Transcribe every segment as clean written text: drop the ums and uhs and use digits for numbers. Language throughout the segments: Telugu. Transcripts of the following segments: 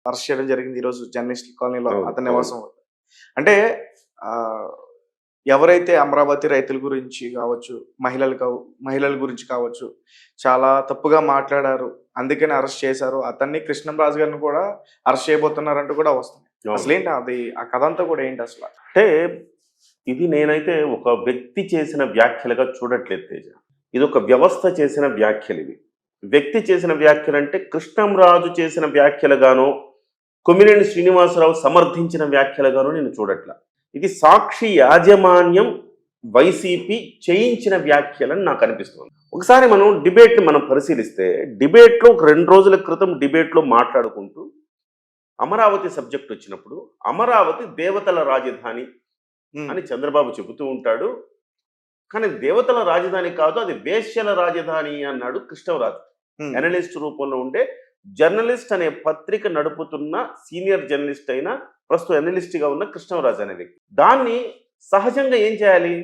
అరెస్ట్ చేయడం జరిగింది ఈరోజు జర్నలిస్ట్ కాలనీలో అవును. అతని అవును. నివాసం వద్ద. అంటే ఎవరైతే అమరావతి రైతుల గురించి కావచ్చు, మహిళల గురించి కావచ్చు, చాలా తప్పుగా మాట్లాడారు. అందుకని అరెస్ట్ చేశారు. అతన్ని కృష్ణంరాజు గారిని కూడా అరెస్ట్ చేయబోతున్నారంటూ కూడా వస్తుంది. అవును. అసలేంటి అది ఆ కథ అంతా కూడా ఏంటి అసల? అంటే ఇది నేనైతే ఒక వ్యక్తి చేసిన వ్యాఖ్యలుగా చూడట్లేదు తేజ. ఇది ఒక వ్యవస్థ చేసిన వ్యాఖ్యలు ఇవి. వ్యక్తి చేసిన వ్యాఖ్యలంటే కృష్ణంరాజు చేసిన వ్యాఖ్యలుగానో, కొమ్మినేని శ్రీనివాసరావు సమర్థించిన వ్యాఖ్యలుగానో నేను చూడట్లా. ఇది సాక్షి యాజమాన్యం వైసీపీ చేయించిన వ్యాఖ్యలని నాకు అనిపిస్తుంది. ఒకసారి మనం పరిశీలిస్తే డిబేట్లో ఒక 2 రోజుల క్రితం డిబేట్లో మాట్లాడుకుంటూ అమరావతి సబ్జెక్ట్ వచ్చినప్పుడు అమరావతి దేవతల రాజధాని అని చంద్రబాబు చెబుతూ ఉంటాడు. కానీ దేవతల రాజధాని కాదు, అది వేశ్యల రాజధాని అన్నాడు కృష్ణరాజు. అనలిస్ట్ రూపంలో ఉండే జర్నలిస్ట్ అనే పత్రిక నడుపుతున్న సీనియర్ జర్నలిస్ట్ అయిన ప్రస్తుతం అనలిస్ట్గా ఉన్న కృష్ణరాజు అనే వ్యక్తి. దాన్ని సహజంగా ఏం చేయాలి?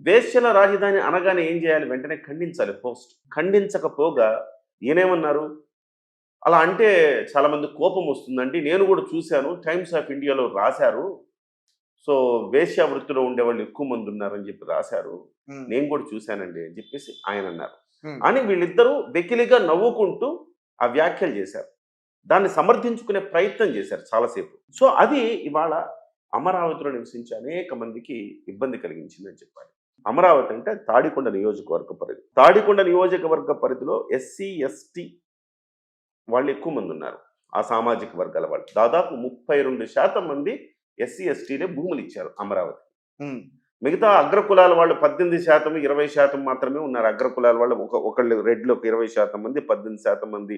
వేశ్యల రాజధాని అనగానే ఏం చేయాలి? వెంటనే ఖండించాలి. పోస్ట్ ఖండించకపోగా ఈయనేమన్నారు? అలా అంటే చాలామంది కోపం వస్తుందండి. నేను కూడా చూశాను, టైమ్స్ ఆఫ్ ఇండియాలో రాశారు. సో వేశ్య వృత్తిలో ఉండేవాళ్ళు ఎక్కువ మంది ఉన్నారని చెప్పి రాశారు. నేను కూడా చూశానండి అని చెప్పేసి ఆయన అన్నారు. అని వీళ్ళిద్దరూ వెకిలిగా నవ్వుకుంటూ ఆ వ్యాఖ్యలు చేశారు. దాన్ని సమర్థించుకునే ప్రయత్నం చేశారు చాలాసేపు. సో అది ఇవాళ అమరావతిలో నివసించే అనేక మందికి ఇబ్బంది కలిగించిందని చెప్పాలి. అమరావతి అంటే తాడికొండ నియోజకవర్గ పరిధి. తాడికొండ నియోజకవర్గ పరిధిలో ఎస్సీ ఎస్టీ వాళ్ళు ఎక్కువ మంది ఉన్నారు. ఆ సామాజిక వర్గాల వాళ్ళు దాదాపు 32% మంది ఎస్సీ ఎస్టీలే భూములు ఇచ్చారు అమరావతి. మిగతా అగ్రకులాల వాళ్ళు 18%, 20% మాత్రమే ఉన్నారు. అగ్రకులాల వాళ్ళు ఒకళ్ళు రెడ్లు ఒక 20% మంది, 18% మంది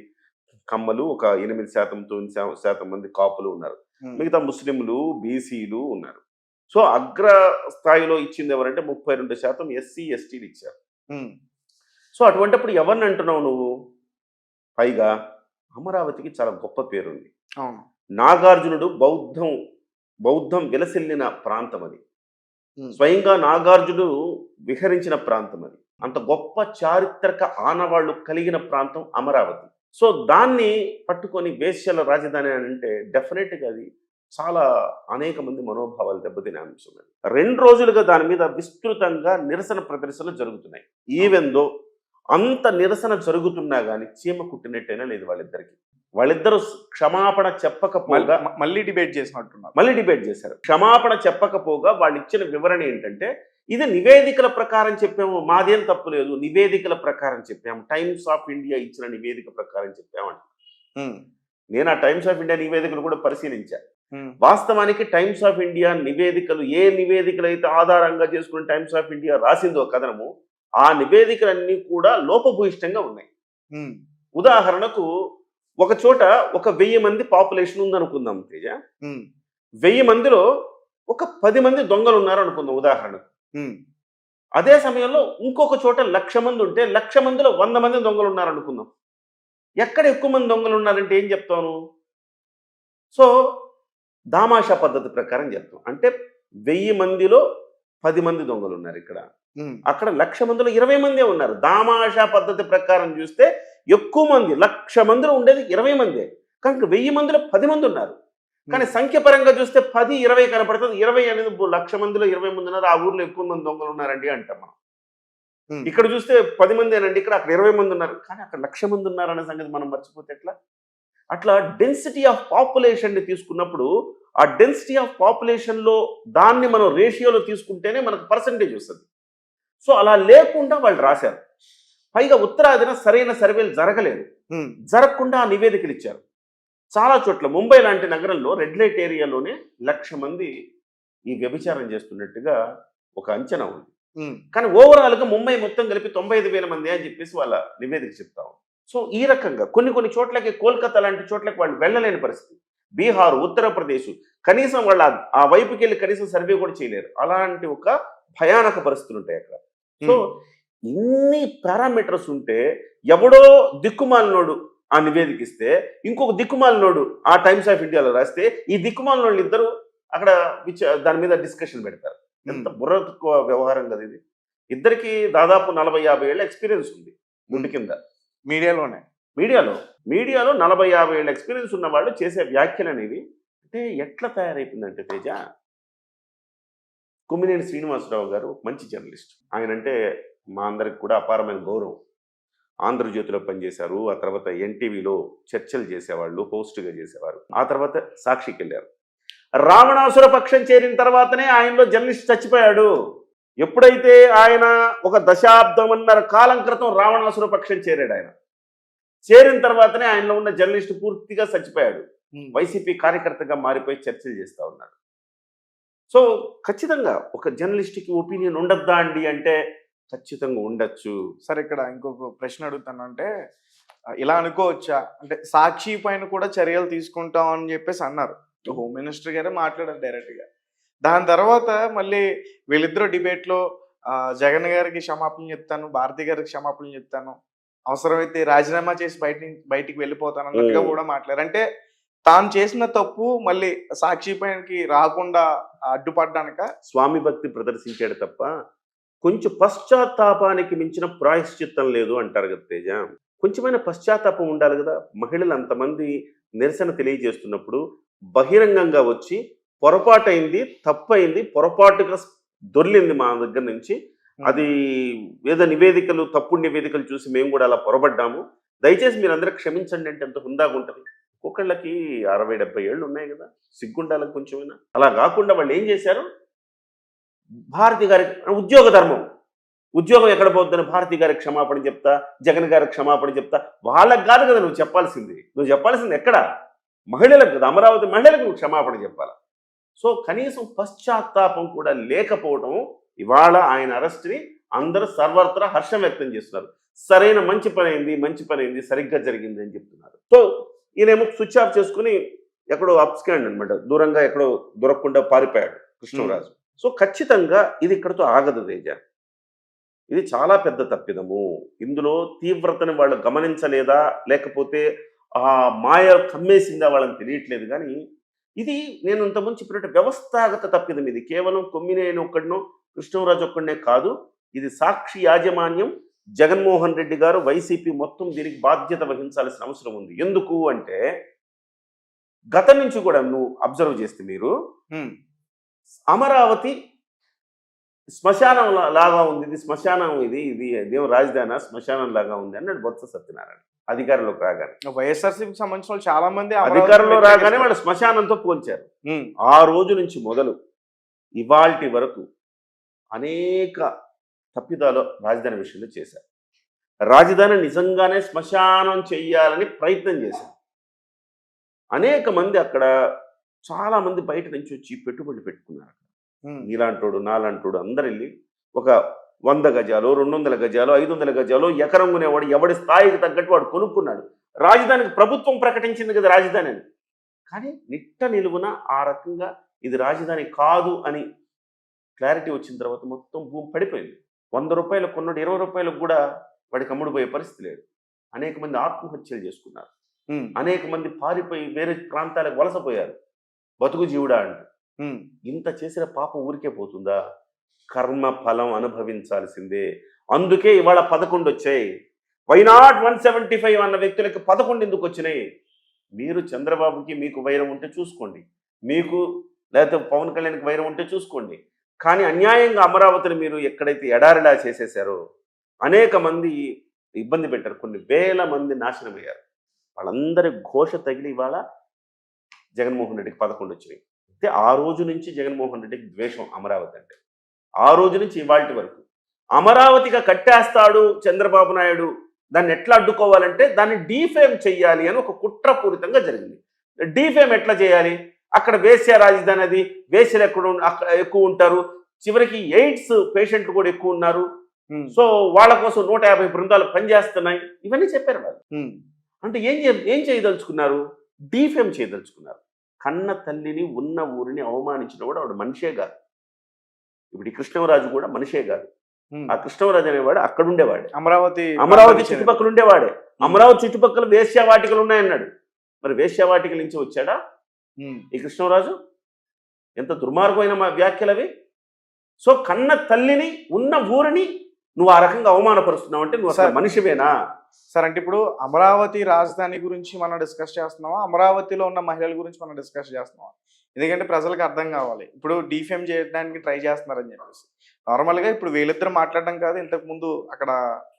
కమ్మలు, ఒక 8%, 9% మంది కాపులు ఉన్నారు. మిగతా ముస్లింలు, బీసీలు ఉన్నారు. సో అగ్ర స్థాయిలో ఇచ్చింది ఎవరంటే 32% ఎస్సీ ఎస్టీలు ఇచ్చారు. సో అటువంటిప్పుడు ఎవరిని అంటున్నావు నువ్వు? పైగా అమరావతికి చాలా గొప్ప పేరుంది. నాగార్జునుడు బౌద్ధం విలసిల్లిన ప్రాంతం అది. స్వయంగా నాగార్జునుడు విహరించిన ప్రాంతం అది. అంత గొప్ప చారిత్రక ఆనవాళ్లు కలిగిన ప్రాంతం అమరావతి. సో దాన్ని పట్టుకొని వేశ్యల రాజధాని అని అంటే డెఫినెట్గా అది చాలా అనేక మంది మనోభావాలు దెబ్బతినే అంశం. 2 రోజులుగా దాని మీద విస్తృతంగా నిరసన ప్రదర్శనలు జరుగుతున్నాయి. ఈవెందో అంత నిరసన జరుగుతున్నా కానీ చీమ కుట్టినట్టయినా లేదు వాళ్ళిద్దరికి. వాళ్ళిద్దరూ క్షమాపణ చెప్పకపోగా మళ్ళీ డిబేట్ చేసినట్టున్నారు. మళ్ళీ డిబేట్ చేశారు. క్షమాపణ చెప్పకపోగా వాళ్ళు ఇచ్చిన వివరణ ఏంటంటే, ఇది నివేదికల ప్రకారం చెప్పాము, మాదేం తప్పు లేదు, నివేదికల ప్రకారం చెప్పాము, టైమ్స్ ఆఫ్ ఇండియా ఇచ్చిన నివేదిక ప్రకారం చెప్పామంట. నేను ఆ టైమ్స్ ఆఫ్ ఇండియా నివేదికలు కూడా పరిశీలించాను. వాస్తవానికి టైమ్స్ ఆఫ్ ఇండియా నివేదికలు ఏ నివేదికలు అయితే ఆధారంగా చేసుకుని టైమ్స్ ఆఫ్ ఇండియా రాసిందో కథనము, ఆ నివేదికలన్నీ కూడా లోపభూయిష్టంగా ఉన్నాయి. ఉదాహరణకు ఒక చోట ఒక 1000 మంది పాపులేషన్ ఉందనుకుందాం తేజ. 1000 మందిలో ఒక 10 మంది దొంగలు ఉన్నారు అనుకుందాం ఉదాహరణకు. అదే సమయంలో ఇంకొక చోట 1,00,000 మంది ఉంటే 1,00,000 మందిలో 100 మంది దొంగలు ఉన్నారు అనుకుందాం. ఎక్కడ ఎక్కువ మంది దొంగలు ఉన్నారంటే ఏం చెప్తాను? సో దామాషా పద్ధతి ప్రకారం చెప్తాం. అంటే 1000 మందిలో 10 మంది దొంగలు ఉన్నారు ఇక్కడ. అక్కడ 1,00,000 మందిలో 20 మందే ఉన్నారు. దామాషా పద్ధతి ప్రకారం చూస్తే ఎక్కువ మంది 1,00,000 మందిలో ఉండేది 20 మందే. కనుక 1000 మందిలో 10 మంది ఉన్నారు. కానీ సంఖ్యపరంగా చూస్తే 10, 20 కనపడుతుంది. 20 అనేది 1,00,000 మందిలో 20 మంది ఉన్నారు, ఆ ఊర్లో ఎక్కువ మంది దొంగలు ఉన్నారండి అంటాం మనం. ఇక్కడ చూస్తే 10 మందేనండి, ఇక్కడ అక్కడ 20 మంది ఉన్నారు, కానీ అక్కడ 1,00,000 మంది ఉన్నారనే సంగతి మనం మర్చిపోతే ఎట్లా? అట్లా డెన్సిటీ ఆఫ్ పాపులేషన్ని తీసుకున్నప్పుడు ఆ డెన్సిటీ ఆఫ్ పాపులేషన్లో దాన్ని మనం రేషియోలో తీసుకుంటేనే మనకు పర్సంటేజ్ వస్తుంది. సో అలా లేకుండా వాళ్ళు రాశారు. పైగా ఉత్తరాదిన సరైన సర్వేలు జరగలేదు. జరగకుండా ఆ నివేదికలు ఇచ్చారు. చాలా చోట్ల ముంబై లాంటి నగరంలో రెడ్ లైట్ ఏరియాలోనే 1,00,000 మంది ఈ వ్యభిచారం చేస్తున్నట్టుగా ఒక అంచనా ఉంది. కానీ ఓవరాల్గా ముంబై మొత్తం కలిపి 95,000 మంది అని చెప్పేసి వాళ్ళ నివేదిక చెప్తాం. సో ఈ రకంగా కొన్ని చోట్లకి, కోల్కతా లాంటి చోట్లకి వాళ్ళు వెళ్ళలేని పరిస్థితి. బీహార్, ఉత్తరప్రదేశ్ కనీసం వాళ్ళ ఆ వైపుకి వెళ్ళి కనీసం సర్వే కూడా చేయలేరు. అలాంటి ఒక భయానక పరిస్థితులు ఉంటాయి అక్కడ. సో ఇన్ని పారామీటర్స్ ఉంటే ఎవడో దిక్కుమాలినోడు ఆ నివేదిక ఇస్తే, ఇంకొక దిక్కుమాలినోడు ఆ టైమ్స్ ఆఫ్ ఇండియాలో రాస్తే, ఈ దిక్కుమాలినోళ్ళు ఇద్దరు అక్కడ దాని మీద డిస్కషన్ పెడతారు. ఎంత బుర్ర తక్కువ వ్యవహారం కదా ఇది. ఇద్దరికి దాదాపు 40-50 ఏళ్ళ ఎక్స్పీరియన్స్ ఉంది గుండె కింద మీడియాలోనే. మీడియాలో మీడియాలో 40-50 ఏళ్ళ ఎక్స్పీరియన్స్ ఉన్న వాళ్ళు చేసే వ్యాఖ్యలు అనేవి అంటే ఎట్లా తయారైపోయిందంటే తేజ, కొమ్మినేని శ్రీనివాసరావు గారు మంచి జర్నలిస్ట్. ఆయన అంటే మా అందరికి కూడా అపారమైన గౌరవం. ఆంధ్రజ్యోతిలో పనిచేశారు, ఆ తర్వాత ఎన్టీవీలో చర్చలు చేసేవాళ్ళు, హోస్ట్గా చేసేవారు. ఆ తర్వాత సాక్షికి వెళ్ళారు. రావణాసుర పక్షం చేరిన తర్వాతనే ఆయనలో జర్నలిస్ట్ చచ్చిపోయాడు. ఎప్పుడైతే ఆయన ఒక దశాబ్దమన్నర కాలం క్రితం రావణాసుర పక్షం చేరాడు. ఆయన చేరిన తర్వాతనే ఆయనలో ఉన్న జర్నలిస్ట్ పూర్తిగా చచ్చిపోయాడు. వైసీపీ కార్యకర్తగా మారిపోయి చర్చలు చేస్తూ ఉన్నాడు. సో ఖచ్చితంగా ఒక జర్నలిస్ట్కి ఒపీనియన్ ఉండద్దా అండి అంటే ఖచ్చితంగా ఉండొచ్చు. సరే, ఇక్కడ ఇంకొక ప్రశ్న అడుగుతాను. అంటే ఇలా అనుకోవచ్చా, అంటే సాక్షి పైన కూడా చర్యలు తీసుకుంటాం అని చెప్పేసి అన్నారు. హోమ్ మినిస్టర్ గారే మాట్లాడారు డైరెక్ట్గా. దాని తర్వాత మళ్ళీ వీళ్ళిద్దరూ డిబేట్లో జగన్ గారికి క్షమాపణ చెప్తాను, భారతి గారికి క్షమాపణ చెప్తాను, అవసరమైతే రాజీనామా చేసి బయటికి వెళ్ళిపోతాను అన్నట్టుగా కూడా మాట్లాడారు. అంటే తాను చేసిన తప్పు మళ్ళీ సాక్షి పైనకి రాకుండా అడ్డుపడ్డానిక స్వామి భక్తి ప్రదర్శించాడు తప్ప కొంచెం పశ్చాత్తాపానికి మించిన ప్రాయశ్చిత్తం లేదు అంటారు కదా తేజ. కొంచెమైనా పశ్చాత్తాపం ఉండాలి కదా. మహిళలు అంతమంది నిరసన తెలియజేస్తున్నప్పుడు బహిరంగంగా వచ్చి పొరపాటైంది, తప్పైంది, పొరపాటుగా దొర్లింది మా దగ్గర నుంచి, అది ఏదో నివేదికలు, తప్పుడు నివేదికలు చూసి మేము కూడా అలా పొరపడ్డాము, దయచేసి మీరు అందరూ క్షమించండి అంటే ఎంత హుందాగా ఉంటుంది. ఒక్కొక్కళ్ళకి 60-70 ఏళ్ళు ఉన్నాయి కదా, సిగ్గుండాలకు కొంచెమైనా. అలా కాకుండా వాళ్ళు ఏం చేశారు, భారతి గారికి ఉద్యోగ ధర్మం, ఉద్యోగం ఎక్కడ పోతుందని భారతి గారికి క్షమాపణ చెప్తా, జగన్ గారికి క్షమాపణ చెప్తా. వాళ్ళకి కాదు కదా నువ్వు చెప్పాల్సింది. నువ్వు చెప్పాల్సింది ఎక్కడ, మహిళలకు కదా, అమరావతి మహిళలకు నువ్వు క్షమాపణ చెప్పాలి. సో కనీసం పశ్చాత్తాపం కూడా లేకపోవడం ఇవాళ ఆయన అరెస్ట్ని అందరూ సర్వత్రా హర్షం వ్యక్తం చేస్తున్నారు. సరైన మంచి పని అయింది, సరిగ్గా జరిగింది అని చెప్తున్నారు. సో ఈయనేమో స్విచ్ ఆఫ్ చేసుకుని ఎక్కడో అప్స్కాండ్ అనమాట, దూరంగా ఎక్కడో దొరకకుండా పారిపోయాడు కృష్ణరాజు. సో ఖచ్చితంగా ఇది ఇక్కడతో ఆగదు తేజ. ఇది చాలా పెద్ద తప్పిదము. ఇందులో తీవ్రతని వాళ్ళు గమనించలేదా, లేకపోతే ఆ మాయ కమ్మేసిందా వాళ్ళని తెలియట్లేదు. కానీ ఇది నేను ఇంతకుముందు చెప్పినట్టు వ్యవస్థాగత తప్పిదం. ఇది కేవలం కొమ్మినేని ఒక్కడినో కృష్ణరాజు ఒక్కడనే కాదు, ఇది సాక్షి యాజమాన్యం, జగన్మోహన్ రెడ్డి గారు, వైసీపీ మొత్తం దీనికి బాధ్యత వహించాల్సిన అవసరం ఉంది. ఎందుకు అంటే గతం నుంచి కూడా నువ్వు అబ్జర్వ్ చేస్తే మీరు అమరావతి శ్మశానం లాగా ఉంది, ఇది శ్మశానం, ఇది ఇదేం రాజధాని శ్మశానం లాగా ఉంది అన్నాడు బొత్స సత్యనారాయణ అధికారంలోకి రాగానే. వైఎస్ఆర్సీపీకి సంబంధించిన వాళ్ళు చాలా మంది అధికారంలో రాగానే వాళ్ళు శ్మశానంతో పోల్చారు. ఆ రోజు నుంచి మొదలు ఇవాల్టి వరకు అనేక తప్పిదాలు రాజధాని విషయంలో చేశారు. రాజధాని నిజంగానే శ్మశానం చెయ్యాలని ప్రయత్నం చేశారు. అనేక మంది అక్కడ, చాలా మంది బయట నుంచి వచ్చి పెట్టుబడులు పెట్టుకున్నారు. నీలాంటోడు నాలాంటోడు అందరు వెళ్ళి ఒక 100 గజాలు, 200 గజాలు, 500 గజాలు ఎకరం కొనేవాడు ఎవడి స్థాయికి తగ్గట్టు వాడు కొనుక్కున్నాడు. రాజధానికి ప్రభుత్వం ప్రకటించింది కదా రాజధాని అని, కానీ నిట్ట నిలువున ఆ రకంగా ఇది రాజధాని కాదు అని క్లారిటీ వచ్చిన తర్వాత మొత్తం భూమి పడిపోయింది. 100 రూపాయలు కొన్నాడు 20 రూపాయలకు కూడా వాడికి అమ్ముడుపోయే పరిస్థితి లేదు. అనేక మంది ఆత్మహత్యలు చేసుకున్నారు. అనేక మంది పారిపోయి వేరే ప్రాంతాలకు వలసపోయారు. బతుకు జీవుడా అంటే ఇంత చేసిన పాపం ఊరికే పోతుందా? కర్మ ఫలం అనుభవించాల్సిందే. అందుకే ఇవాళ 11 వచ్చాయి. వైనాట్ 175 అన్న వ్యక్తులకి 11 ఎందుకు వచ్చినాయి? మీరు చంద్రబాబుకి మీకు వైరం ఉంటే చూసుకోండి, మీకు లేకపోతే పవన్ కళ్యాణ్కి వైరం ఉంటే చూసుకోండి. కానీ అన్యాయంగా అమరావతిని మీరు ఎక్కడైతే ఎడారిలా చేసేసారో, అనేక మంది ఇబ్బంది పెట్టారు, కొన్ని వేల మంది నాశనమయ్యారు. వాళ్ళందరి ఘోష తగిలి ఇవాళ జగన్మోహన్ రెడ్డికి 11 వచ్చినాయి. అయితే ఆ రోజు నుంచి జగన్మోహన్ రెడ్డికి ద్వేషం అమరావతి అంటే. ఆ రోజు నుంచి ఇవాళ వరకు అమరావతిగా కట్టేస్తాడు చంద్రబాబు నాయుడు, దాన్ని ఎట్లా అడ్డుకోవాలంటే దాన్ని డీఫేమ్ చెయ్యాలి అని ఒక కుట్రపూరితంగా జరిగింది. డీఫేమ్ ఎట్లా చేయాలి? అక్కడ వేశ్య రాజధాని, అది వేశ్యలు ఎక్కువ ఉంటారు, చివరికి ఎయిడ్స్ పేషెంట్లు కూడా ఎక్కువ ఉన్నారు. సో వాళ్ళ కోసం 150 బృందాలు పనిచేస్తున్నాయి. ఇవన్నీ చెప్పారు వాళ్ళు. అంటే ఏం చేయదలుచుకున్నారు? డీఫేమ్ చేయదలుచుకున్నారు. కన్న తల్లిని, ఉన్న ఊరిని అవమానించిన కూడా ఆవిడ మనిషే కాదు. ఇప్పుడు ఈ కృష్ణరాజు కూడా మనిషే కాదు. ఆ కృష్ణరాజు అనేవాడు అక్కడ ఉండేవాడే, అమరావతి చుట్టుపక్కల ఉండేవాడే. అమరావతి చుట్టుపక్కల వేశ్యావాటికలు ఉన్నాయన్నాడు. మరి వేశ్యావాటికల నుంచి వచ్చాడా ఈ కృష్ణరాజు? ఎంత దుర్మార్గమైన వ్యాఖ్యలు అవి. సో కన్న తల్లిని, ఉన్న ఊరిని నువ్వు ఆ రకంగా అవమానపరుస్తున్నావు అంటే నువ్వు అసలు సార్. మనిషివేనా? సార్ అంటే ఇప్పుడు అమరావతి రాజధాని గురించి మనం డిస్కస్ చేస్తున్నామా, అమరావతిలో ఉన్న మహిళల గురించి మనం డిస్కస్ చేస్తున్నామా? ఎందుకంటే ప్రజలకు అర్థం కావాలి. ఇప్పుడు డీఫేమ్ చేయడానికి ట్రై చేస్తున్నారని చెప్పేసి. నార్మల్గా ఇప్పుడు వీళ్ళిద్దరు మాట్లాడడం కాదు, ఇంతకు ముందు అక్కడ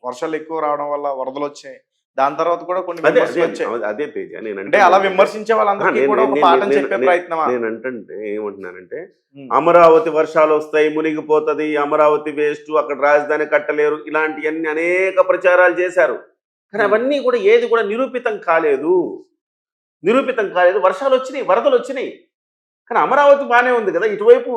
వర్షాలు ఎక్కువ రావడం వల్ల వరదలు వచ్చాయి. దాని తర్వాత కూడా కొన్ని అదే విమర్శలు అదే వచ్చాయి. అదే తేజ అంటే అలా విమర్శించే వాళ్ళందరికీ కూడా ఒక పాఠం చెప్పే ప్రయత్నమా? నేనంటే ఏమంటున్నానంటే ఉమ్. అమరావతి వర్షాలు వస్తాయి, మునిగిపోతది, అమరావతి వేస్ట్, అక్కడ రాజధాని కట్టలేరు, ఇలాంటివన్నీ అనేక ప్రచారాలు చేశారు. కానీ అవన్నీ కూడా ఏది కూడా నిరూపితం కాలేదు. వర్షాలు వచ్చినాయి, వరదలు వచ్చినాయి. కానీ అమరావతి బాగానే ఉంది కదా, ఇటువైపు